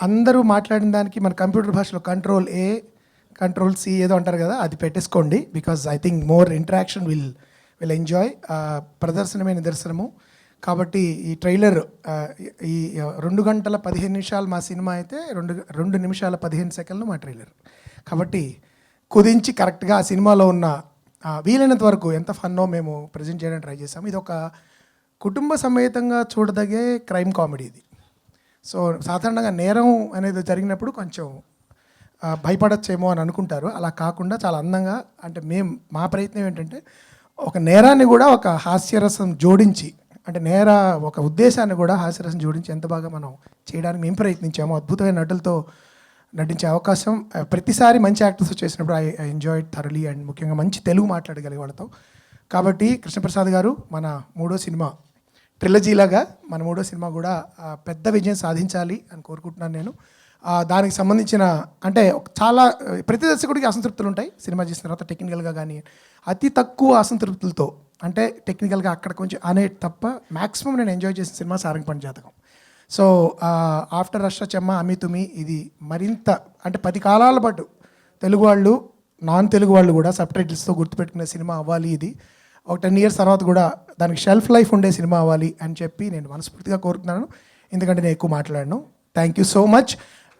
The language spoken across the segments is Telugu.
అందరూ మాట్లాడిన దానికి మన కంప్యూటర్ భాషలో కంట్రోల్ ఏ కంట్రోల్ సి ఏదో అంటారు కదా, అది పెట్టేసుకోండి. Because I think more interaction will enjoy. ప్రదర్శనమే నిదర్శనము. కాబట్టి ఈ ట్రైలర్ ఈ 2 గంటల 15 నిమిషాలు మా సినిమా అయితే 2 నిమిషాల 15 సెకండ్లు మా ట్రైలర్. కాబట్టి కుదించి కరెక్ట్గా ఆ సినిమాలో ఉన్న వీలైనంత వరకు ఎంత ఫన్నో మేము ప్రజెంట్ చేయడానికి ట్రై చేసాము. ఇది ఒక కుటుంబ సమేతంగా చూడదగే క్రైమ్ కామెడీ ఇది. సో సాధారణంగా నేరం అనేది జరిగినప్పుడు కొంచెం భయపడచ్చేమో అని అనుకుంటారు. అలా కాకుండా చాలా అందంగా, అంటే మా ప్రయత్నం ఏంటంటే ఒక నేరాన్ని కూడా ఒక హాస్యరసం జోడించి, అంటే ఒక ఉద్దేశాన్ని కూడా హాస్యరసం జోడించి ఎంత బాగా మనం చేయడానికి మేము ప్రయత్నించాము. అద్భుతమైన నటులతో నటించే అవకాశం ప్రతిసారి మంచి యాక్టర్స్ చేసినప్పుడు ఐ ఎంజాయ్డ్ థరలీ. అండ్ ముఖ్యంగా మంచి తెలుగు మాట్లాడగలిగే వాళ్ళతో. కాబట్టి కృష్ణప్రసాద్ గారు మన 3వ సినిమా ట్రిలజీలాగా మన 3వ సినిమా కూడా పెద్ద విజయం సాధించాలి అని కోరుకుంటున్నాను నేను. దానికి సంబంధించిన అంటే చాలా ప్రతి దర్శకుడికి అసంతృప్తులు ఉంటాయి సినిమా చేసిన తర్వాత టెక్నికల్గా, కానీ అతి తక్కువ అసంతృప్తులతో, అంటే టెక్నికల్గా అక్కడ కొంచెం అనే తప్ప మ్యాక్సిమం నేను ఎంజాయ్ చేసిన సినిమా సారంగపాణి జాతకం. సో ఆఫ్టర్ రష్ట చెమ్మ అమితుమి ఇది మరింత అంటే 10 కాలాల పాటు తెలుగు వాళ్ళు, నాన్ తెలుగు వాళ్ళు కూడా సబ్ టైటిల్స్తో గుర్తుపెట్టుకునే సినిమా అవ్వాలి. ఇది ఒక 10 ఇయర్స్ తర్వాత కూడా దానికి షెల్ఫ్ లైఫ్ ఉండే సినిమా అవ్వాలి అని చెప్పి నేను మనస్ఫూర్తిగా కోరుతున్నాను. ఎందుకంటే నేను ఎక్కువ మాట్లాడను. Thank you so much.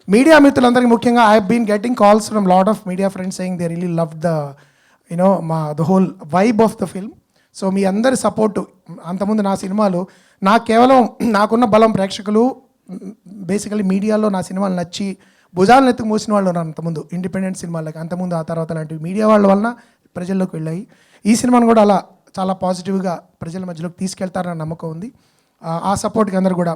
Media మిత్రులందరికీ ముఖ్యంగా I been getting calls from lot of media friends saying they really love the the whole vibe of the film. So మీ అందరి సపోర్టు. అంతకుముందు నా సినిమాలు నాకున్న బలం ప్రేక్షకులు, బేసికలీ మీడియాలో నా సినిమాలు నచ్చి భుజాలను ఎత్తుకు మూసిన వాళ్ళు ఉన్నారు అంతకుముందు ఇండిపెండెంట్ సినిమాలకి. అంతకుముందు ఆ తర్వాత లాంటివి మీడియా వాళ్ళ వలన ప్రజల్లోకి వెళ్ళాయి. ఈ సినిమాను కూడా అలా చాలా పాజిటివ్గా ప్రజల మధ్యలోకి తీసుకెళ్తారన్న నమ్మకం ఉంది. ఆ సపోర్ట్కి అందరూ కూడా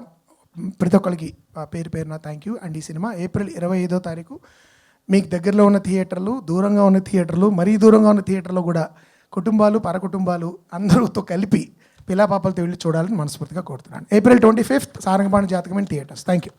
ప్రతి ఒక్కరికి పేరు పేరున థ్యాంక్ యూ. అండ్ ఈ సినిమా ఏప్రిల్ 25వ తారీఖు మీకు దగ్గరలో ఉన్న థియేటర్లు, దూరంగా ఉన్న థియేటర్లు, మరీ దూరంగా ఉన్న థియేటర్లో కూడా కుటుంబాలు, పరకుటుంబాలు అందరూతో కలిపి పిల్లాపాపలతో వెళ్ళి చూడాలని మనస్ఫూర్తిగా కోరుతున్నాను. ఏప్రిల్ 25th సారంగపాణి జాతకం ఇన్ థియేటర్స్. Thank you.